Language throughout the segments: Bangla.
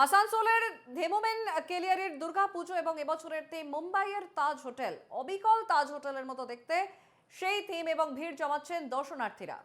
আসানসোলের ধেমোমেন কেলিয়ারির দুর্গাপুজো এবং এবছরের থিম মুম্বাইয়ের তাজ হোটেল, অবিকল তাজ হোটেলের মতো দেখতে সেই থিম এবং ভিড় জমাচ্ছেন দর্শনার্থীরা।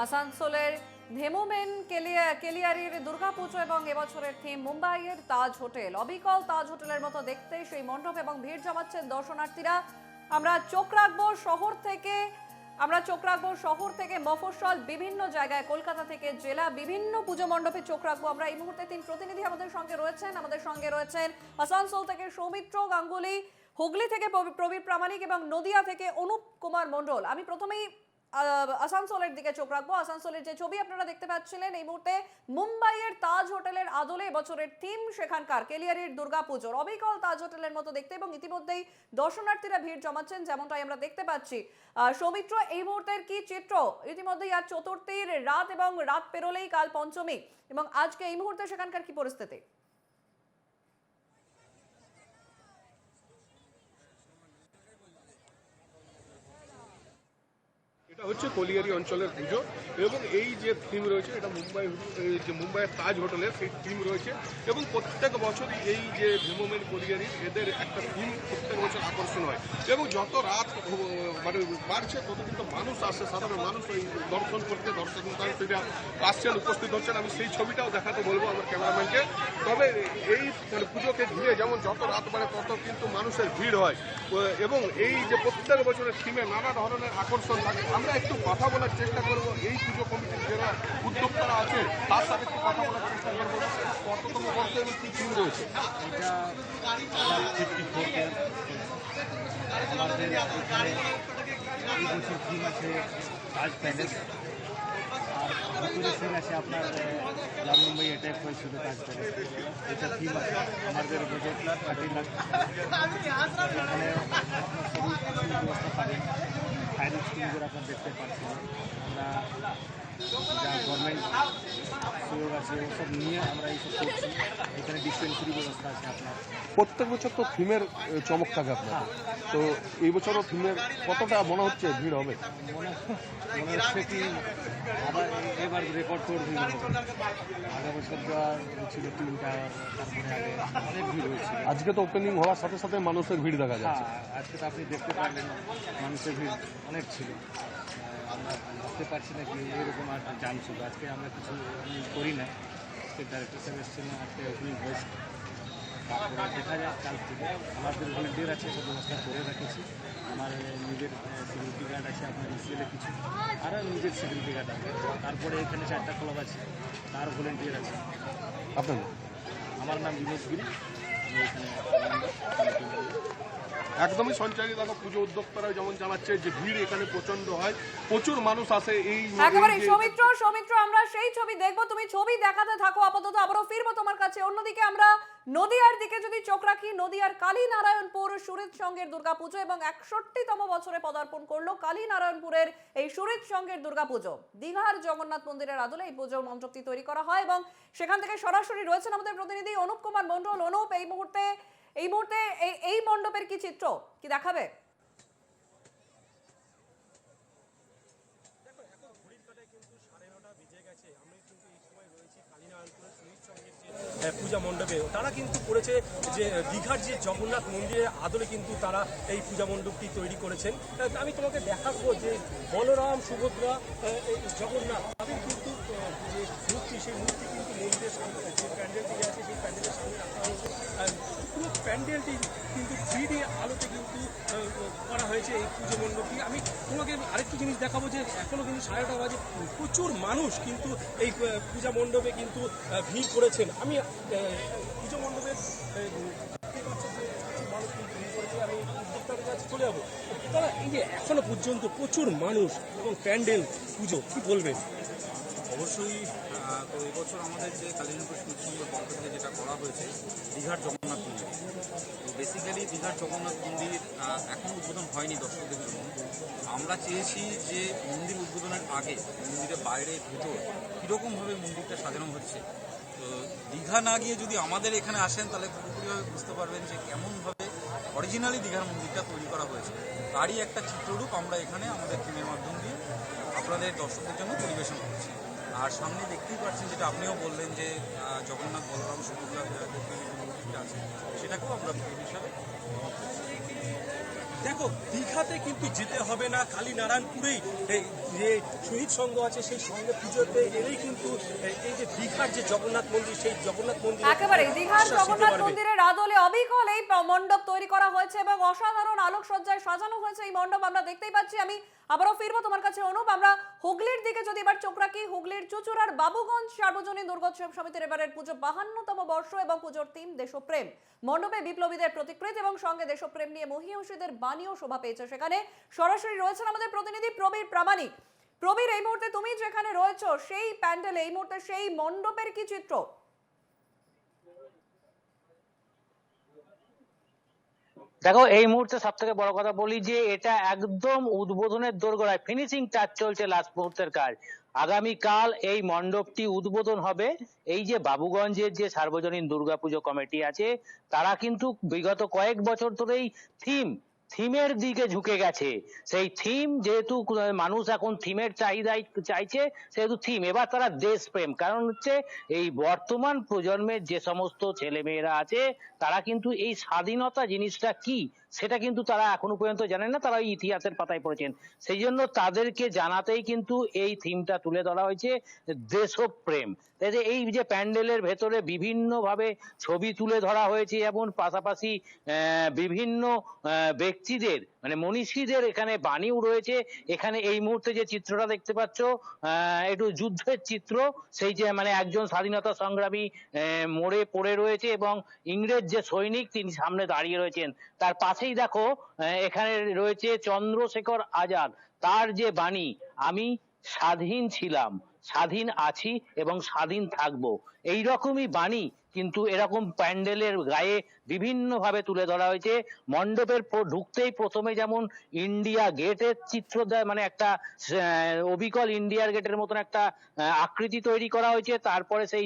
আসানসোলের ধেমোমেন কেলিয়ারির দুর্গাপুজো এবং এবছরের থিম মুম্বাইয়ের তাজ হোটেল, অবিকল তাজ হোটেলের মতো দেখতে সেই মণ্ডপ এবং ভিড় জমাচ্ছেন দর্শনার্থীরা। আমরা চোখ রাখবো শহর থেকে মফস্বল বিভিন্ন জায়গায়, কলকাতা থেকে জেলা, বিভিন্ন পুজো মণ্ডপে চোখ রাখবো আমরা। এই মুহূর্তে 3 প্রতিনিধি আমাদের সঙ্গে রয়েছেন আসানসোল থেকে সৌমিত্র গাঙ্গুলি, হুগলি থেকে প্রবীর প্রামাণিক এবং নদিয়া থেকে অনুপ কুমার মণ্ডল। আমি প্রথমেই আসানসোলের দিকে চোখ রাখবো। আসানসোলের যে ছবি আপনারা দেখতে পাচ্ছিলেন এই মুহূর্তে, মুম্বাইয়ের তাজ হোটেলের আদলে এবছরের থিম সেখানকার কেলিয়ারির দুর্গাপুজোর, অবিকল তাজ হোটেলের মতো দেখতে, এবং ইতিমধ্যেই দর্শনার্থীরা ভিড় জমাচ্ছেন যেমনটাই আমরা দেখতে পাচ্ছি। সৌমিত্র, এই মুহূর্তের কি চিত্র? ইতিমধ্যেই আজ চতুর্থীর রাত এবং রাত পেরোলেই কাল পঞ্চমী, এবং আজকে এই মুহূর্তে সেখানকার কি পরিস্থিতি? এটা হচ্ছে কলিয়ারি অঞ্চলের পুজো, এবং এই যে থিম রয়েছে এটা মুম্বাইয়ের তাজ হোটেলের সেই থিম রয়েছে, এবং প্রত্যেক বছরই এই যে ধেমোমেন কলিয়ারি এদের একটা থিম প্রত্যেক বছর আকর্ষণ হয়, এবং যত রাত মানে বাড়ছে তত কিন্তু মানুষ আসছে, সাধারণ মানুষ ওই দর্শন করতে দর্শনার্থীরা আসছেন, উপস্থিত হচ্ছেন। আমি সেই ছবিটাও দেখাতে বলবো আমার ক্যামেরাম্যানকে। তবে এই পুজোকে ঘিরে যেমন যত রাত বাড়ে তত কিন্তু মানুষের ভিড় হয়, এবং এই যে প্রত্যেক বছরের থিমে নানা ধরনের আকর্ষণ থাকে। আমরা একটু কথা বলার চেষ্টা করবো এই পুজো কমিটির যারা উদ্যোক্তারা আছে তার সাথে একটু কথা বলার চেষ্টা করবো। কততম বর্ষে এবং কি থিম রয়েছে? আমাদের এখানে এই বছর থিম আছে তাজ প্যালেস, আর ভিতরে সিন আছে আপনার লাভ মুম্বাই অ্যাটাক হয়েছিল তাজ প্যালেস, এটা থিম আছে। আমাদের বাজেট 30 লাখ। এখানে আপনার সবই ব্যবস্থা পাবেন, ফায়ার স্কিমগুলো আপনার দেখতে পাচ্ছেন। আমরা যা গভর্নমেন্ট সুযোগ আছে ওসব নিয়ে আমরা এইসব করছি। এখানে ডিসপেন্সারি ব্যবস্থা আছে আপনার। প্রত্যেক বছর তো থিমের চমক থাকে আপনার, তো এই বছরও থিমের কতটা মনে হচ্ছে ভিড় হবে? মনে হচ্ছে কি আবার এবার রেকর্ড করে দিল। আগের বছর দেওয়ার ছিল 3টা, তারপরে আগে অনেক ভিড় হয়েছিল। আজকে তো ওপেনিং হওয়ার সাথে সাথে মানুষের ভিড় দেখা যাচ্ছে। আজকে তো আপনি দেখতে পারলেন মানুষের ভিড় অনেক ছিল। আমরা বুঝতে পারছি না কি এরকম আর জাম ছিল। আজকে আমরা কিছু করি না, আজকে ডাইরেক্টর সাহেব এসেছিলেন, আজকে ওপেনিং হয়েছে। তারপরে দেখা যায় কাল থেকে। আমাদের ভলেন্টিয়ার আছে, সব ব্যবস্থা করে রেখেছি। আমার নিজের সিকিউরিটি গার্ড আছে, আপনার ইসিএলে কিছু, আর নিজের সিকিউরিটি গার্ড আছে। তারপরে এখানে 4টা ক্লাব আছে, তার ভলেন্টিয়ার আছে। আপনার আমার নাম বিনোদ গিরি, আমি এখানে একদমই সঞ্চারী দাদা। পুজো উদ্যোক্তারা যেমন জানাচ্ছে যে ভিড় এখানে প্রচন্ড হয়, প্রচুর মানুষ আসে। এই একেবারে সৌমিত্র, আমরা সেই ছবি দেখবো, তুমি ছবি দেখাতে থাকো। আপাতত আবারও ফিরবো তোমার কাছে। অন্যদিকে আমরা নদিয়ার দিকে যদি চোখ রাখি, নদিয়ার কালীনারায়ণপুর সুরিত সংঘের দুর্গাপুজো এবং 61তম বছরে পদার্পণ করলো কালীনারায়ণপুরের এই সুরিত সংঘের দুর্গাপুজো। দীঘার জগন্নাথ মন্দিরের আদলে এই পুজোর মণ্ডপটি তৈরি করা হয়, এবং সেখান থেকে সরাসরি রয়েছেন আমাদের প্রতিনিধি অনুপ কুমার মণ্ডল। অনুপ, এই মুহূর্তে এই মণ্ডপের কি চিত্র, কি দেখাবে? পূজা মণ্ডপে তারা কিন্তু করেছে যে দীঘার যে জগন্নাথ মন্দিরের আদলে কিন্তু তারা এই পূজা মণ্ডপটি তৈরি করেছেন। আমি তোমাকে দেখাবো যে বলরাম, সুভদ্রা, জগন্নাথ তাদের কিন্তু যে মূর্তি, সেই মূর্তি কিন্তু মন্দিরের সামনে যে প্যান্ডেলটি আছে সেই প্যান্ডেলের সামনে রাখা হয়েছে। পুরো প্যান্ডেলটি কিন্তু 3D আলোতে কিন্তু করা হয়েছে এই পুজো মণ্ডপটি। আমি তোমাকে আরেকটু জিনিস দেখাবো যে এখনও কিন্তু 9:30 বাজে, প্রচুর মানুষ কিন্তু এই পূজা মণ্ডপে কিন্তু ভিড় করেছেন। আমি পুজো মণ্ডপের মানুষ কিন্তু ভিড় করেছে, আমি উদ্যোক্তাদের কাছে চলে যাবো। তারা এই যে এখনো পর্যন্ত প্রচুর মানুষ এবং প্যান্ডেল পুজো, কি বলবেন? অবশ্যই তো এবছর আমাদের যে কালিনাপুর স্মৃতি সংঘের পক্ষ থেকে যেটা করা হয়েছে দীঘার জগন্নাথ মন্দির, তো বেসিক্যালি দীঘার জগন্নাথ মন্দির এখন উদ্বোধন হয়নি দর্শকদের জন্য। আমরা চেয়েছি যে মন্দির উদ্বোধনের আগে মন্দিরের বাইরে ভেতর কীরকমভাবে মন্দিরটা সাজানো হচ্ছে। তো দীঘা না গিয়ে যদি আমাদের এখানে আসেন তাহলে পুরোপুরিভাবে বুঝতে পারবেন যে কেমনভাবে অরিজিনালি দীঘার মন্দিরটা তৈরি করা হয়েছে। তারই একটা চিত্ররূপ আমরা এখানে আমাদের টিমের মাধ্যম দিয়ে আপনাদের দর্শকদের জন্য পরিবেশন করছি। আর সামনে দেখতেই পাচ্ছেন, যেটা আপনিও বললেন যে জগন্নাথ বলরাম সুভদ্রা মূর্তিটা আছে, সেটাকেও আমরা এই হিসাবে দেখো, দীঘাতে কিন্তু যেতে হবে না, কালীনারায়ণপুরেই এই যে শহীদ সংঘ আছে সেই সঙ্গে পুজোতে এলেই কিন্তু এই যে দীঘার যে জগন্নাথ মন্দির, সেই জগন্নাথ মন্দির একেবারে দীঘার জগন্নাথ মন্দিরের আদলে অবিকল এই মণ্ডপ তৈরি করা হয়েছে এবং অসাধারণ আলোকসজ্জায় সাজানো হয়েছে এই মণ্ডপ আমরা দেখতেই পাচ্ছি। আমি আবারও ফিরবো তোমার কাছে অনুপ। আমরা হুগলির দিকে যদি এবার চোখ রাখি, হুগলির চুচুড়ার বাবুগঞ্জ সার্বজনীন দুর্গোৎসব সমিতির এবারের পুজো 52তম বর্ষ এবং পুজোর থিম দেশপ্রেম। মণ্ডপে বিপ্লবীদের প্রতিকৃতি এবং সঙ্গে দেশপ্রেম নিয়ে মহীয়সীদের বাণীও শোভা পেয়েছে। সেখানে সরাসরি রয়েছেন আমাদের প্রতিনিধি প্রবীর প্রামাণিক। প্রবীর, এই মুহূর্তে তুমি যেখানে রয়েছো সেই প্যান্ডেলে, এই মুহূর্তে সেই মণ্ডপের কি চিত্র? দেখো, এই মুহূর্তে সব থেকে বড় কথা বলি যে এটা একদম উদ্বোধনের দোরগোড়ায়, ফিনিশিং টাচ চলছে, লাস্ট মুহূর্তের কাজ। আগামীকাল এই মণ্ডপটি উদ্বোধন হবে। এই যে বাবুগঞ্জের যে সার্বজনীন দুর্গাপুজো কমিটি আছে, তারা কিন্তু বিগত কয়েক বছর ধরেই থিমের দিকে ঝুঁকে গেছে। সেই থিম যেহেতু মানুষ এখন থিমের চাহিদাই চাইছে, সেহেতু থিম এবার তারা দেশপ্রেম। কারণ হচ্ছে এই বর্তমান প্রজন্মের যে সমস্ত ছেলে মেয়েরা আছে, তারা কিন্তু এই স্বাধীনতা জিনিসটা কি সেটা কিন্তু তারা এখনো পর্যন্ত জানেন না, তারা ইতিহাসের পাতায় পড়েছেন। সেই জন্য তাদেরকে জানাতেই কিন্তু এই থিমটা তুলে ধরা হয়েছে, দেশপ্রেম। এই যে প্যান্ডেলের ভেতরে বিভিন্ন ভাবে ছবি তুলে ধরা হয়েছে এবং পাশাপাশি বিভিন্ন ব্যক্তিদের মানে মনীষীদের এখানে বাণীও রয়েছে। এখানে এই মুহূর্তে যে চিত্রটা দেখতে পাচ্ছ, একটু যুদ্ধের চিত্র। সেই যে মানে একজন স্বাধীনতা সংগ্রামী মরে পড়ে রয়েছে এবং ইংরেজ যে সৈনিক তিনি সামনে দাঁড়িয়ে রয়েছেন। তার পাশেই দেখো এখানে রয়েছে চন্দ্রশেখর আজাদ, তার যে বাণী, আমি স্বাধীন ছিলাম, স্বাধীন আছি এবং স্বাধীন থাকবো, এইরকমই বাণী কিন্তু এরকম প্যান্ডেলের গায়ে বিভিন্ন ভাবে তুলে ধরা হয়েছে। মণ্ডপের ঢুকতেই প্রথমে যেমন ইন্ডিয়া গেটের চিত্র দেয়, মানে একটা অবিকল ইন্ডিয়ার গেটের মতন একটা আকৃতি তৈরি করা হয়েছে। তারপরে সেই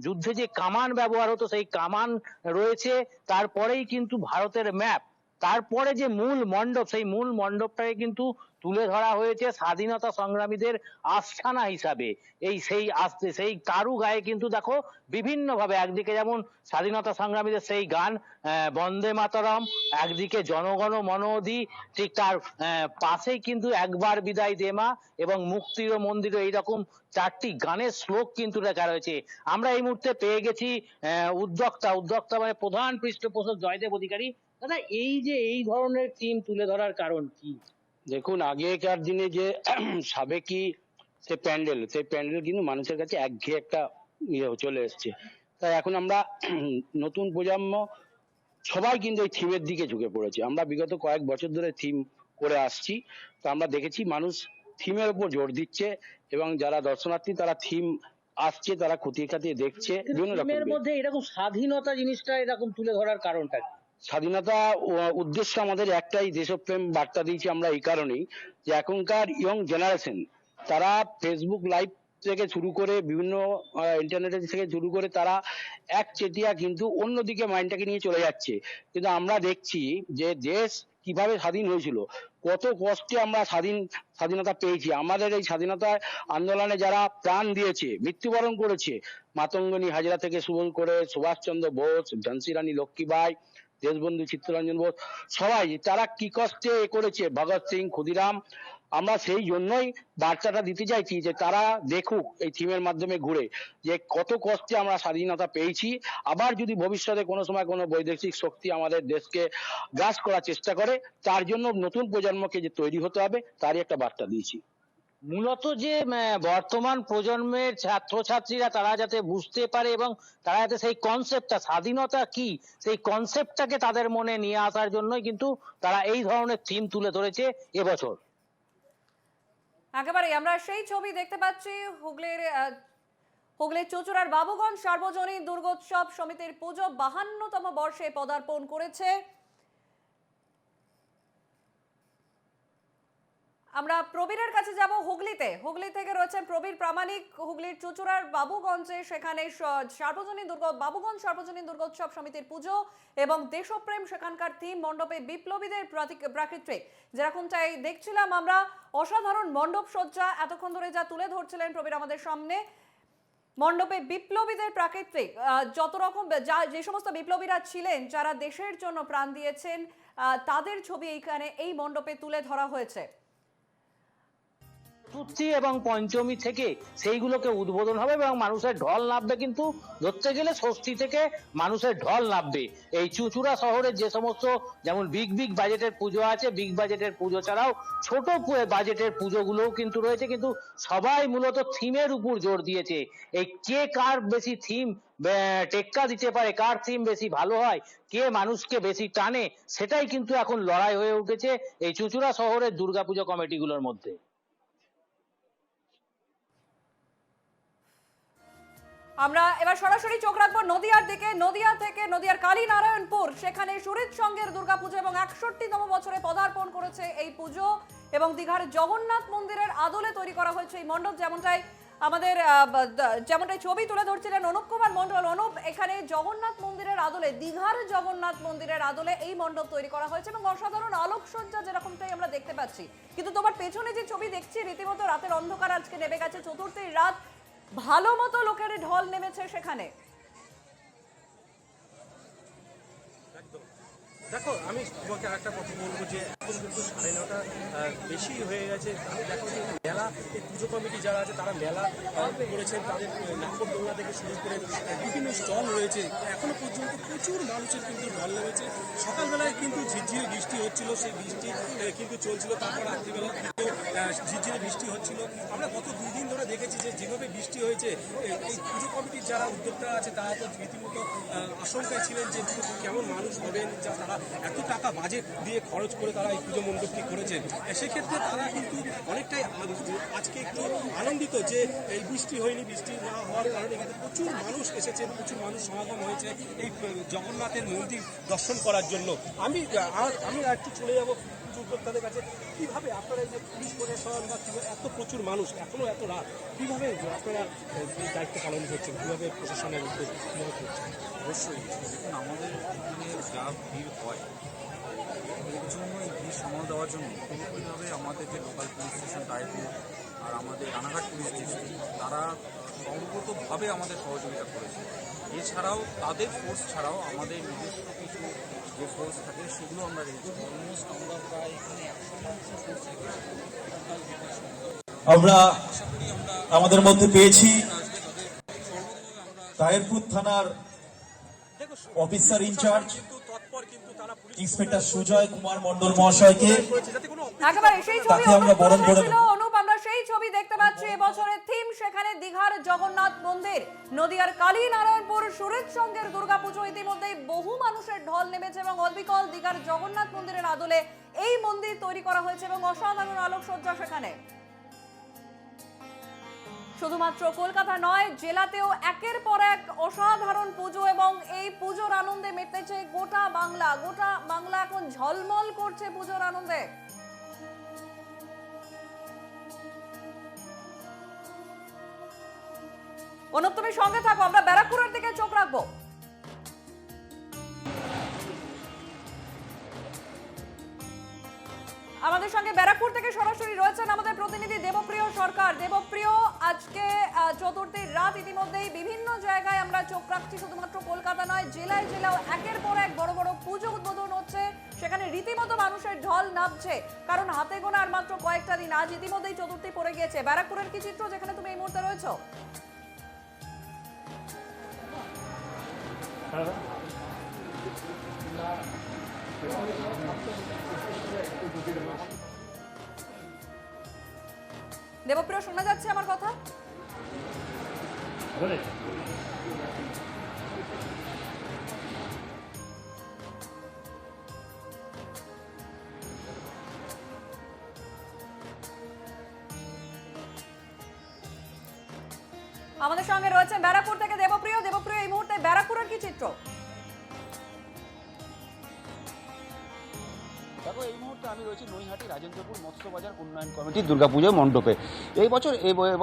যুদ্ধে যে কামান ব্যবহার হতো সেই কামান রয়েছে। তারপরেই কিন্তু ভারতের ম্যাপ। তারপরে যে মূল মণ্ডপ, সেই মূল মণ্ডপটাকে কিন্তু তুলে ধরা হয়েছে স্বাধীনতা সংগ্রামীদের আস্থানা হিসাবে। সেই কারু গায়ে কিন্তু দেখো বিভিন্ন ভাবে, একদিকে যেমন স্বাধীনতা সংগ্রামীদের সেই গান বন্দে মাতরম, একদিকে জনগণ মন অধি, ঠিক তার পাশেই কিন্তু একবার বিদায় দে মা এবং মুক্তির মন্দির, এইরকম চারটি গানের শ্লোক কিন্তু লেখা রয়েছে। আমরা এই মুহূর্তে পেয়ে গেছি উদ্যোক্তা মানে প্রধান পৃষ্ঠপোষক জয়দেব অধিকারী। দাদা, এই যে এই ধরনের থিম তুলে ধরার কারণ কি? দেখুন, আগেকার দিনে যে সাবেকি সেই প্যান্ডেল কিন্তু মানুষের কাছে একঘেয়ে একটা চলে এসছে। তাই এখন আমরা নতুন প্রজন্ম সবাই কিন্তু এই থিমের দিকে ঝুঁকে পড়েছে। আমরা বিগত কয়েক বছর ধরে থিম করে আসছি, তো আমরা দেখেছি মানুষ থিমের উপর জোর দিচ্ছে এবং যারা দর্শনার্থী তারা থিম আসছে, তারা খতিয়ে খাতিয়ে দেখছে। বিভিন্ন থিমের রকম মধ্যে এরকম স্বাধীনতা জিনিসটা এরকম তুলে ধরার কারণটা কি? স্বাধীনতা উদ্দেশ্য আমাদের একটাই, দেশপ্রেম বার্তা দিয়েছি আমরা এই কারণেই যে এখনকার ইয়ং জেনারেশন তারা ফেসবুক লাইভ থেকে শুরু করে বিভিন্ন ইন্টারনেটের থেকে শুরু করে তারা একচেটিয়া কিন্তু অন্যদিকে মাইন্ডটাকে নিয়ে চলে যাচ্ছে। কিন্তু আমরা দেখছি যে দেশ কিভাবে স্বাধীন হয়েছিল, কত কষ্টে আমরা স্বাধীনতা পেয়েছি। আমাদের এই স্বাধীনতা আন্দোলনে যারা প্রাণ দিয়েছে, মৃত্যুবরণ করেছে, মাতঙ্গিনী হাজরা থেকে শুরু করে সুভাষচন্দ্র বোস, ঝাঁসি রানী লক্ষ্মীবাই, দেশবন্ধু চিত্তরঞ্জন বোস, সবাই তারা কি কষ্টে করেছে, ভগৎ সিং, ক্ষুদিরাম। আমরা সেই জন্যই বার্তাটা দিতে চাইছি যে তারা দেখুক এই থিমের মাধ্যমে ঘুরে যে কত কষ্টে আমরা স্বাধীনতা পেয়েছি। আবার যদি ভবিষ্যতে কোনো সময় কোনো বৈদেশিক শক্তি আমাদের দেশকে গ্রাস করার চেষ্টা করে, তার জন্য নতুন প্রজন্মকে যে তৈরি হতে হবে তারই একটা বার্তা দিয়েছি। মূলত যে বর্তমান প্রজন্মের ছাত্রছাত্রীরা তারা যাতে বুঝতে পারে এবং তারা যাতে সেই কনসেপ্টটা, স্বাধীনতা কি সেই কনসেপ্টটাকে তাদের মনে নিয়ে আসার জন্যই কিন্তু তারা এই ধরনের থিম তুলে ধরেছে এবছর। একেবারে আমরা সেই ছবি দেখতে পাচ্ছি হুগলির চুঁচুড়ার বাবুগঞ্জ সার্বজনীন দুর্গোৎসব সমিতির পুজো 52তম বর্ষে পদার্পণ করেছে। আমরা প্রবীরের কাছে যাব হুগলি থেকে রয়েছেন প্রবীর প্রামাণিক হুগলির চুঁচুড়ার বাবুগঞ্জে, সেখানে বাবুগঞ্জ সার্বজনীন দুর্গোৎসব সমিতির পুজো এবং দেশপ্রেম, সেখানকার থিম মণ্ডপে বিপ্লবীদের প্রাকৃতিক, যেরকমটাই দেখছিলাম আমরা অসাধারণ মণ্ডপ সজ্জা এতক্ষণ ধরে যা তুলে ধরছিলেন প্রবীর আমাদের সামনে। মণ্ডপে বিপ্লবীদের প্রাকৃতিক যত রকম যে সমস্ত বিপ্লবীরা ছিলেন যারা দেশের জন্য প্রাণ দিয়েছেন তাদের ছবি এইখানে এই মণ্ডপে তুলে ধরা হয়েছে। চতুর্থী এবং পঞ্চমী থেকে সেইগুলোকে উদ্বোধন হবে এবং মানুষের ঢল নামবে, কিন্তু ধরতে গেলে ষষ্ঠী থেকে মানুষের ঢল নামবে। এই চুঁচুড়া শহরে যে সমস্ত যেমন বিগ বাজেটের পুজো আছে, বিগ বাজেটের পুজো ছাড়াও ছোট বাজেটের পুজোগুলোও কিন্তু রয়েছে, কিন্তু সবাই মূলত থিমের উপর জোর দিয়েছে। এই কে কার বেশি থিম টেক্কা দিতে পারে, কার থিম বেশি ভালো হয়, কে মানুষকে বেশি টানে, সেটাই কিন্তু এখন লড়াই হয়ে উঠেছে এই চুঁচুড়া শহরের দুর্গাপুজো কমিটিগুলোর মধ্যে। আমরা এবার সরাসরি চোখ রাখবো নদিয়ার দিকে। নদিয়ার কালীনারায়ণপুর, সেখানে সুরিত সঙ্গের দুর্গাপুজো এবং 61তম বছরে পদার্পণ করেছে এই পুজো এবং দীঘার জগন্নাথ মন্দিরের আদলে তৈরি করা হয়েছে এই মণ্ডপ। যেমনটাই ছবি তুলে ধরছিলেন অনুপ কুমার মণ্ডল। অনুপ, এখানে জগন্নাথ মন্দিরের আদলে, দীঘার জগন্নাথ মন্দিরের আদলে এই মণ্ডপ তৈরি করা হয়েছে এবং অসাধারণ আলোকসজ্জা যেরকমটাই আমরা দেখতে পাচ্ছি। কিন্তু তোমার পেছনে যে ছবি দেখছি, রীতিমতো রাতের অন্ধকার আজকে নেমে গেছে, চতুর্থীর রাত, ভালো মতো লোকের ঢল নেমেছে সেখানে। দেখো, আমি তোমাকে একটা কথা বলবো যে এখন কিন্তু 9:30 বেশি হয়ে গেছে। আমি দেখো যে মেলা, এই পুজো কমিটি যারা আছে তারা মেলা করেছেন, তাদের নাগরদোলনা থেকে শুরু করে বিভিন্ন স্টল রয়েছে। এখনো পর্যন্ত প্রচুর মানুষের কিন্তু ঢল নেমেছে। সকালবেলায় কিন্তু ঝিরঝিরে বৃষ্টি হচ্ছিল, সেই বৃষ্টি কিন্তু চলছিল, তারপর রাত্রিবেলা ঝিরঝিরে বৃষ্টি হচ্ছিল। আমরা গত 2 দিন ধরে দেখেছি যে যেভাবে বৃষ্টি হয়েছে, এই পুজো কমিটির যারা উদ্যোক্তারা আছে তারা তো রীতিমতো আশঙ্কায় ছিলেন যে কেমন মানুষ হবেন, যা তারা এত টাকা বাজেট দিয়ে খরচ করে তারা এই পুজো মণ্ডপটি করেছেন। সেক্ষেত্রে তারা কিন্তু অনেকটাই আজকে একটু আনন্দিত যে এই বৃষ্টি হয়নি, বৃষ্টি না হওয়ার কারণে কিন্তু প্রচুর মানুষ এসেছেন, প্রচুর মানুষ সমাগম হয়েছে এই জগন্নাথের মন্দির দর্শন করার জন্য। আমি একটু চলে যাবো উদ্যোক্তাদের কাছে। কীভাবে আপনারা এই যে পুলিশ প্রশাসন বা এত প্রচুর মানুষ, এখনও এত রাত, কীভাবে আপনারা এই দায়িত্ব পালন করছেন, কীভাবে প্রশাসনের উদ্যোগ কীভাবে করছেন? অবশ্যই দেখুন, আমাদের এখানে যা ভিড় হয় এর জন্য এই ভিড় সামাল দেওয়ার জন্য পুরোপুরিভাবে আমাদের যে লোকাল পুলিশ স্টেশন রায়পুর আর আমাদের রানাঘাট পুলিশ ডিস্ট্রিক্ট, তারা সর্বতভাবে আমাদের সহযোগিতা করেছে। এছাড়াও তাদের ফোর্স ছাড়াও আমাদের নিজস্ব কিছু যে ফোর্স থাকে সেগুলো আমরা রেখেছি। অলমোস্ট আমরা প্রায় এখানে 100 ফোর্স রেখেছি। আমরা আমাদের মধ্যে পেয়েছি তাহিরপুর থানার officer in charge inspector Sujoy Kumar Mondal মহাশয়কে, তাকে আমরা বরণ করে নেব। অনুপ, আমরা সেই ছবি দেখতে পাচ্ছি। এবছরের থিম সেখানে দীঘার জগন্নাথ মন্দির, নদিয়ার কালীনারায়ণপুর সুরিত সঙ্গের দুর্গাপুজো। ইতিমধ্যেই বহু মানুষের ঢল নেমেছে এবং অবিকল দীঘার জগন্নাথ মন্দিরের আদলে এই মন্দির তৈরি করা হয়েছে এবং অসাধারণ আলোকসজ্জা সেখানে। শুধুমাত্র কলকাতা নয়, জেলাতেও একের পর এক অসাধারণ পুজো এবং এই পুজোর আনন্দে মেতেছে গোটা বাংলা এখন ঝলমল করছে পুজোর আনন্দে। অনুপ, তুমি সঙ্গে থাকো, আমরা ব্যারাকপুরের দিকে চোখ রাখবো। আমাদের সঙ্গে ব্যারাকপুর থেকে সরাসরি রয়েছেন আমাদের প্রতিনিধি দেবপ্রিয় সরকার। দেবপ্রিয়, আজকে চতুর্থীর রাত, ইতিমধ্যেই বিভিন্ন জায়গায় আমরা চোখ রাখছি, শুধুমাত্র কলকাতা নয়, জেলাও একের পর এক বড় বড় পুজো উদ্বোধন হচ্ছে। সেখানে রীতিমতো মানুষের ঢল নামছে, কারণ হাতে গোনা আর মাত্র কয়েকটা দিন, আজ ইতিমধ্যেই চতুর্থী পড়ে গিয়েছে। ব্যারাকপুরের কি চিত্র, যেখানে তুমি এই মুহূর্তে রয়েছো? দেবপ্রিয়, শোনা যাচ্ছে আমার কথা? আমাদের সঙ্গে রয়েছেন ব্যারাকপুর থেকে দেবপ্রিয়। দেবপ্রিয়, এই মুহূর্তে ব্যারাকপুরের কি চিত্র? দেখো, এই মুহূর্তে আমি রয়েছি নৈহাটি রাজেন্দ্রপুর মৎস্যবাজার উন্নয়ন কমিটির দুর্গাপুজো মণ্ডপে। এই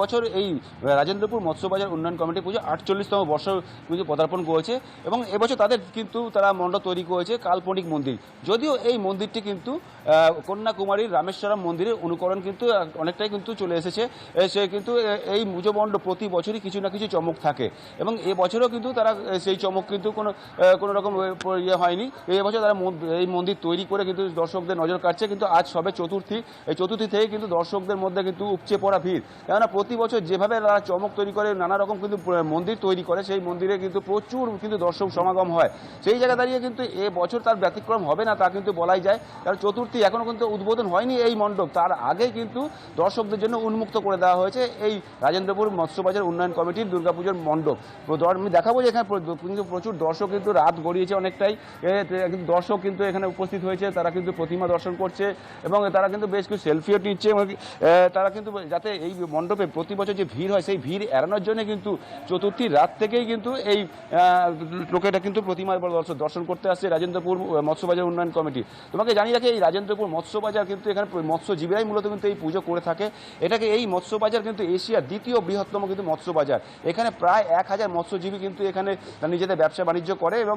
বছর এই রাজেন্দ্রপুর মৎস্যবাজার উন্নয়ন কমিটি পুজো 48তম বর্ষ পুজো পদার্পণ করেছে এবং এবছর তারা মণ্ডপ তৈরি করেছে কাল্পনিক মন্দির। যদিও এই মন্দিরটি কিন্তু কন্যাকুমারীর রামেশ্বরম মন্দিরের অনুকরণ কিন্তু অনেকটাই কিন্তু চলে এসেছে। সে কিন্তু এই পুজো মণ্ডপ প্রতি বছরই কিছু না কিছু চমক থাকে এবং এবছরও কিন্তু তারা সেই চমক কিন্তু কোনো রকম ইয়ে হয়নি। এবছর তারা এই মন্দির তৈরি করে কিন্তু দর্শকদের নজর কাটছে। কিন্তু আজ সবে চতুর্থী, এই চতুর্থী থেকে কিন্তু দর্শকদের মধ্যে কিন্তু উপচে পড়া ভিড়। কেননা প্রতি বছর যেভাবে তারা চমক তৈরি করে, নানা রকম কিন্তু মন্দির তৈরি করে, সেই মন্দিরে কিন্তু প্রচুর কিন্তু দর্শক সমাগম হয়। সেই জায়গা দাঁড়িয়ে কিন্তু এবছর তার ব্যতিক্রম হবে না তা কিন্তু বলাই যায়। কারণ চতুর্থী এখনও কিন্তু উদ্বোধন হয়নি এই মণ্ডপ, তার আগেই কিন্তু দর্শকদের জন্য উন্মুক্ত করে দেওয়া হয়েছে এই রাজেন্দ্রপুর মৎস্যবাজার উন্নয়ন কমিটির দুর্গাপুজোর মণ্ডপ। আমি দেখাবো যে এখানে কিন্তু প্রচুর দর্শক কিন্তু রাত গড়িয়েছে অনেকটাই। কিন্তু দর্শক কিন্তু এখানে উপস্থিত হয়েছে, তারা কিন্তু প্রতিমা দর্শন করছে এবং তারা কিন্তু বেশ কিছু সেলফিও নিচ্ছে। তারা কিন্তু যাতে এই মণ্ডপে প্রতি বছর যে ভিড় হয় সেই ভিড় এড়ানোর জন্য কিন্তু চতুর্থীর রাত থেকেই কিন্তু এই লোকেরা কিন্তু প্রতিমা দর্শন করতে আসছে রাজেন্দ্রপুর মৎস্যবাজার উন্নয়ন কমিটি। তোমাকে জানিয়ে রাখি, এই রাজেন্দ্রপুর মৎস্যবাজার কিন্তু এখানে মৎস্যজীবীরাই মূলত কিন্তু এই পুজো করে থাকে। এই মৎস্যবাজার কিন্তু এশিয়ার দ্বিতীয় বৃহত্তম কিন্তু মৎস্যবাজার। এখানে প্রায় 1000 মৎস্যজীবী কিন্তু এখানে নিজেদের ব্যবসা বাণিজ্য করে এবং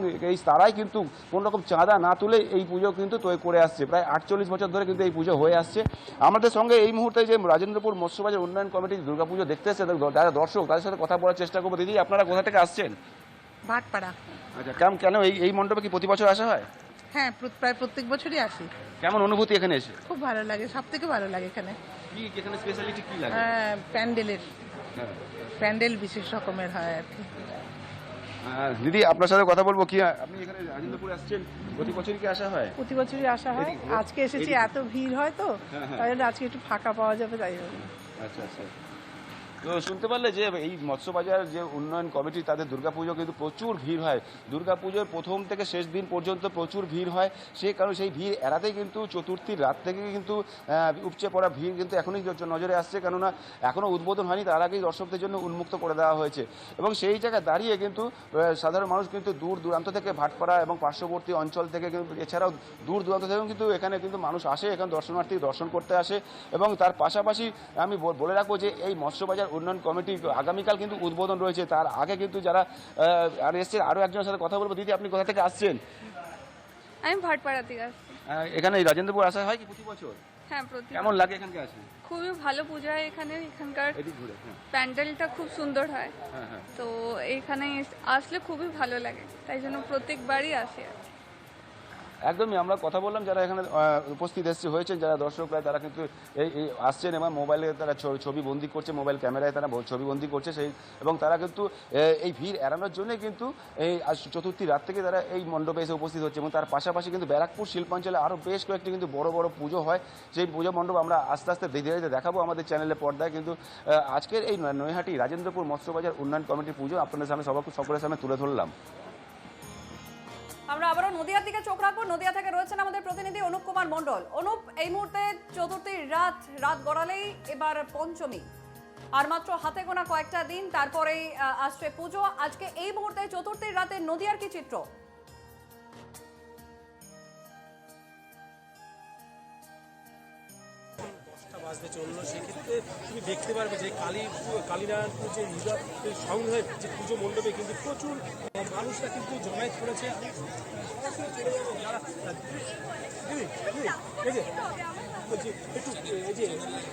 তারাই কিন্তু কোনো রকম চাঁদা না তুলে এই পুজো কিন্তু তৈরি করে আসছে। প্রায় 48 বছর ধরে কিন্তু এই পুজো হয়ে আসছে। আমাদের সঙ্গে এই মুহূর্তে যে রাজেন্দ্রপুর মৎস্যবাজার উন্নয়ন কমিটির দুর্গাপুজো দেখতে এসেছে যারা দর্শক, তাদের সাথে কথা বলার চেষ্টা করবো। দিদি, আপনারা কোথা থেকে আসছেন? ভাটপাড়া। আচ্ছা, কেন এই মণ্ডপে কি প্রতি বছর আসা হয়? হ্যাঁ, প্রায় প্রত্যেক বছরই আসি। কেমন অনুভূতি এখানে এসে? খুব ভালো লাগে, সব থেকে ভালো লাগে এখানে। কি এখানে স্পেশালিটি কি লাগে? প্যান্ডেল বিশেষ রকমের হয় আর কি। দিদি, আপনার সাথে কথা বলবো। কি আপনি এখানে রাজেন্দ্রপুর আসছেন, প্রতি বছরই কি আসা হয়? প্রতি বছরই আসা হয়। আজকে এসেছি, এত ভিড় হয় তো তাই জন্য আজকে একটু ফাঁকা পাওয়া যাবে তাই জন্য। আচ্ছা আচ্ছা। তো শুনতে পারলে যে এই মৎস্যবাজার যে উন্নয়ন কমিটি, তাদের দুর্গাপুজো কিন্তু প্রচুর ভিড় হয়। দুর্গাপুজোর প্রথম থেকে শেষ দিন পর্যন্ত প্রচুর ভিড় হয়। সেই কারণে সেই ভিড় এড়াতেই কিন্তু চতুর্থীর রাত থেকে কিন্তু উপচে পড়া ভিড় কিন্তু এখনই নজরে আসছে। কেননা এখনও উদ্বোধন হয়নি, তার আগেই দর্শকদের জন্য উন্মুক্ত করে দেওয়া হয়েছে এবং সেই জায়গায় দাঁড়িয়ে কিন্তু সাধারণ মানুষ কিন্তু দূর দূরান্ত থেকে, ভাটপাড়া এবং পার্শ্ববর্তী অঞ্চল থেকে কিন্তু, এছাড়াও দূর দূরান্ত থেকেও কিন্তু এখানে কিন্তু মানুষ আসে, এখানে দর্শনার্থী দর্শন করতে আসে। এবং তার পাশাপাশি আমি বলে রাখবো যে এই মৎস্যবাজার উন্নয়ন কমিটি আগামীকাল কিন্তু উদ্বোধন রয়েছে। তার আগে কিন্তু যারা আর এসছেন, আরও একজনের সাথে কথা বলবো। দিদি, আপনি কোথা থেকে আসছেন? আমি ভাটপাড়া থেকে আসছি। এখানে এই রাজেন্দ্রপুর আসা হয় কি প্রতি বছর? হ্যাঁ, প্রতি। কেমন লাগে এখানকে আসে? খুবই ভালো পূজা হয় এখানে। এখানকার প্যান্ডেলটা খুব সুন্দর হয়। তো এখানে আসলে খুবই ভালো লাগে, তাই জন্য প্রত্যেকবারই আসি। একদমই, আমরা কথা বললাম যারা এখানে উপস্থিত হয়েছেন, যারা দর্শকরা, তারা কিন্তু এই আসছেন এবং মোবাইলে তারা ছবি বন্দি করছে, মোবাইল ক্যামেরায় তারা ছবি বন্দি করছে এবং তারা কিন্তু এই ভিড় এড়ানোর জন্য কিন্তু এই চতুর্থী রাত থেকে তারা এই মণ্ডপে এসে উপস্থিত হচ্ছে। এবং তার পাশাপাশি কিন্তু ব্যারাকপুর শিল্পাঞ্চলে আরও বেশ কয়েকটি কিন্তু বড় বড় পুজো হয়। সেই পুজো মণ্ডপ আমরা আস্তে আস্তে ধীরে ধীরে দেখাবো আমাদের চ্যানেলের পর্দায়। কিন্তু আজকের এই নৈহাটি রাজেন্দ্রপুর মৎস্যবাজার উন্নয়ন কমিটির পুজো আপনাদের সামনে সকলের সামনে তুলে ধরলাম। আমরা আবারও নদিয়ার দিকে চোখ রাখবো। নদিয়া থেকে রয়েছেন আমাদের প্রতিনিধি অনুপ কুমার মণ্ডল। অনুপ, এই মুহূর্তে চতুর্থীর রাত গড়ালেই এবার পঞ্চমী, আর মাত্র হাতে গোনা কয়েকটা দিন, তারপরেই আসছে পুজো। আজকে এই মুহূর্তে চতুর্থীর রাতে নদিয়ার কি চিত্র? বাজতে চললো, সেক্ষেত্রে তুমি দেখতে পারবে যে কালীনারায়ণপুর যে সংঘের যে পুজো মণ্ডপে কিন্তু প্রচুর মানুষরা কিন্তু জমায়েত করেছে। একটু এই যে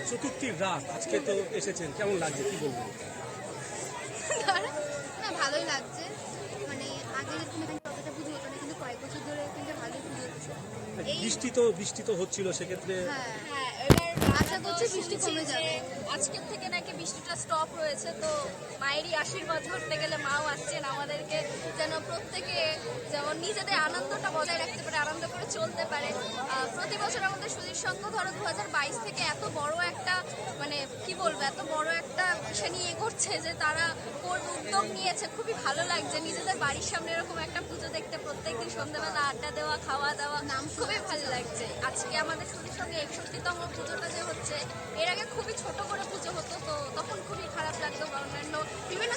চতুর্থীর রাত আজকে তো এসেছেন, কেমন লাগছে, কি বলবেন? না, ভালোই লাগছে। মানে আগে যতটা পুজো হতো না, কিন্তু কয়েক বছর ধরে কিন্তু ভালোই পুজো হচ্ছে। বৃষ্টি তো হচ্ছিল, সেক্ষেত্রে হ্যাঁ, আশা করছি বৃষ্টি কমে যাবে। আজকের থেকে নাকি বৃষ্টিটা স্টপ হয়েছে, তো মায়েরই আশীর্বাদ করতে গেলে মাও আসছেন আমাদেরকে, যেন প্রত্যেকে যেমন নিজেদের আনন্দটা বজায় রাখতে পারে, আনন্দ করে চলতে পারে। প্রতি বছর আমাদের সুধীর সংঘ ধরো 2022 থেকে এত বড় একটা এত বড় একটা বিষয় নিয়ে এগোচ্ছে যে তারা উদ্যোগ নিয়েছে, খুবই ভালো লাগছে। নিজেদের বাড়ির সামনে এরকম একটা পুজো দেখতে, প্রত্যেকদিন সন্ধ্যাবেলা আড্ডা দেওয়া, খাওয়া দাওয়া, খুবই ভালো লাগছে। আজকে আমাদের সুধীর সঙ্গে 61তম পুজোটা যে হচ্ছে, এর আগে খুবই ছোট করে পুজো হতো, তো তখন খুবই খারাপ লাগতো। অন্যান্য বিভিন্ন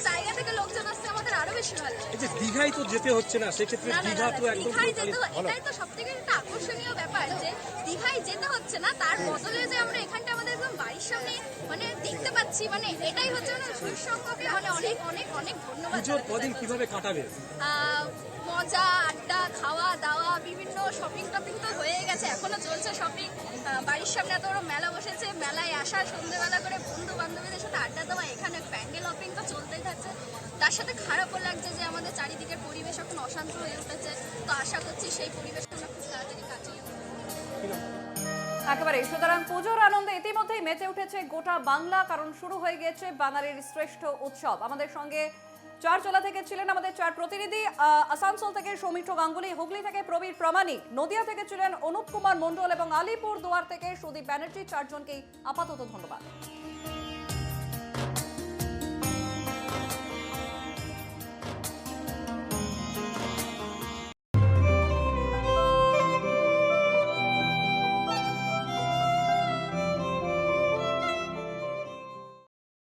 এই যে দীঘায় তো যেতে হচ্ছে না, সেক্ষেত্রে না, না, দীঘা না, তো না, একদম দীঘায় পুরো যেতে ভালো। এটাই তো সবথেকে একটা আকর্ষণীয় ব্যাপার যে দীঘায় যেতে হচ্ছে না, তার বদলে যে আমরা এখানটা আমাদের একদম বাড়ির সামনে মানে দেখতে পাচ্ছি, মানে এটাই হচ্ছে মানে সুসম্পর্কে মানে অনেক অনেক অনেক ধন্যবাদ পুজোর জানাতে কদিন চাই। কিভাবে কাটাবে? মজা, আড্ডা, খাওয়া দাওয়া, বিভিন্ন শপিং টপিং তো হয়ে গেছে, এখনো চলছে শপিং। বাড়ির সামনে এত বড় মেলা বসেছে, মেলায় আসা, সন্ধ্যেবেলা করে বন্ধু বান্ধবীদের সাথে আড্ডা দেওয়া, এখানে প্যান্ডেল হপিং তো চলতেই থাকছে। তার সাথে খারাপও লাগছে যে আমাদের চারিদিকের পরিবেশ এখন অশান্ত হয়ে উঠেছে, তো আশা করছি সেই পরিবেশ আমরা খুব তাড়াতাড়ি কাটিয়ে উঠবো। একেবারে। সুতরাং পুজোর আনন্দে ইতিমধ্যেই মেতে উঠেছে গোটা বাংলা, কারণ শুরু হয়ে গিয়েছে বাঙালির শ্রেষ্ঠ উৎসব। আমাদের সঙ্গে চারচলা থেকে ছিলেন আমাদের চার প্রতিনিধি, আসানসোল থেকে সৌমিত্র গাঙ্গুলি, হুগলি থেকে প্রবীর প্রামাণিক, নদিয়া থেকে ছিলেন অনুপ কুমার মণ্ডল এবং আলিপুর দুয়ার থেকে সুদীপ ব্যানার্জি। চারজনকেই আপাতত ধন্যবাদ।